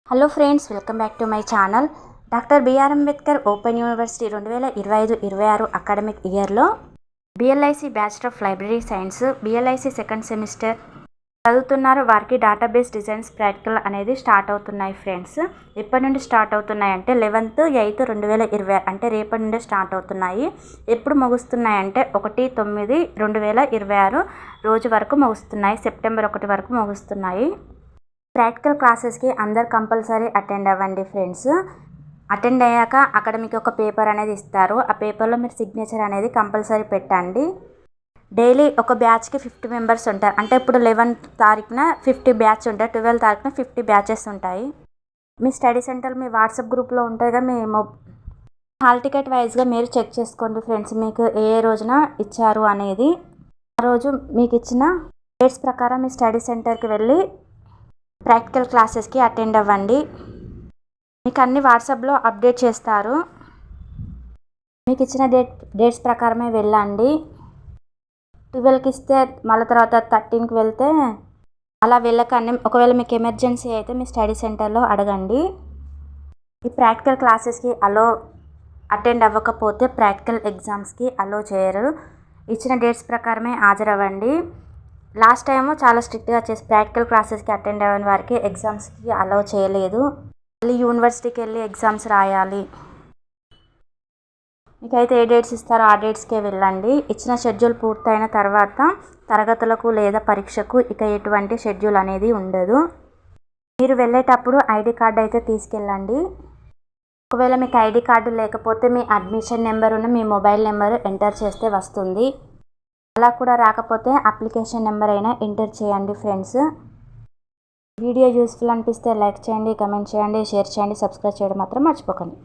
Hello friends, welcome back to my channel. Doctor BR Ambedkar open university 2025-26 academic ఇయర్లో BLIC bachelor of library science, BLIC second semester చదువుతున్నారు. వారికి database designs practical అనేది start అవుతున్నాయి friends. ఎప్పటి నుండి start అవుతున్నాయి అంటే 11th, 8th, 2020 అంటే రేపటి నుండి స్టార్ట్ అవుతున్నాయి. ఎప్పుడు ముగుస్తున్నాయి అంటే 1/9/2026 రోజు వరకు ముగుస్తున్నాయి. సెప్టెంబర్ 1 వరకు ముగుస్తున్నాయి. ప్రాక్టికల్ క్లాసెస్కి అందరు కంపల్సరీ అటెండ్ అవ్వండి ఫ్రెండ్స్. అటెండ్ అయ్యాక అక్కడ మీకు ఒక పేపర్ అనేది ఇస్తారు. ఆ పేపర్లో మీరు సిగ్నేచర్ అనేది కంపల్సరీ పెట్టండి. డైలీ ఒక బ్యాచ్కి 50 మెంబర్స్ ఉంటారు. అంటే ఇప్పుడు 11th తారీఖున 50 బ్యాచ్ ఉంటాయి, 12th తారీఖున 50 బ్యాచెస్ ఉంటాయి. మీ స్టడీ సెంటర్ మీ వాట్సాప్ గ్రూప్లో ఉంటుందిగా. మీ హాల్ టికెట్ వైజ్గా మీరు చెక్ చేసుకోండి ఫ్రెండ్స్, మీకు ఏ రోజున ఇచ్చారు అనేది. ఆ రోజు మీకు ఇచ్చిన డేట్స్ ప్రకారం మీ స్టడీ సెంటర్కి వెళ్ళి ప్రాక్టికల్ క్లాసెస్కి అటెండ్ అవ్వండి. మీకు అన్ని వాట్సాప్లో అప్డేట్ చేస్తారు. మీకు ఇచ్చిన డేట్స్ ప్రకారమే వెళ్ళండి. 12కి ఇస్తే మళ్ళీ తర్వాత 13కి వెళ్తే అలా వెళ్ళకండి. ఒకవేళ మీకు ఎమర్జెన్సీ అయితే మీ స్టడీ సెంటర్లో అడగండి. ఈ ప్రాక్టికల్ క్లాసెస్కి అటెండ్ అవ్వకపోతే ప్రాక్టికల్ ఎగ్జామ్స్కి అలో చేయరు. ఇచ్చిన డేట్స్ ప్రకారమే హాజరవ్వండి. లాస్ట్ టైము చాలా స్ట్రిక్ట్గా చేసి ప్రాక్టికల్ క్లాసెస్కి అటెండ్ అవ్వని వారికి ఎగ్జామ్స్కి అలౌ చేయలేదు. మళ్ళీ యూనివర్సిటీకి వెళ్ళి ఎగ్జామ్స్ రాయాలి. మీకైతే ఏ డేట్స్ ఇస్తారో ఆ డేట్స్కే వెళ్ళండి. ఇచ్చిన షెడ్యూల్ పూర్తయిన తర్వాత తరగతులకు లేదా పరీక్షకు ఇక ఎటువంటి షెడ్యూల్ అనేది ఉండదు. మీరు వెళ్ళేటప్పుడు ఐడి కార్డు అయితే తీసుకెళ్ళండి. ఒకవేళ మీకు ఐడి కార్డు లేకపోతే మీ అడ్మిషన్ నెంబరును మీ మొబైల్ నెంబరు ఎంటర్ చేస్తే వస్తుంది. అలా కూడా రాకపోతే అప్లికేషన్ నెంబర్ అయినా ఎంటర్ చేయండి ఫ్రెండ్స్. వీడియో యూస్ఫుల్ అనిపిస్తే లైక్ చేయండి, కమెంట్ చేయండి, షేర్ చేయండి, సబ్స్క్రైబ్ చేయడం మాత్రం మర్చిపోకండి.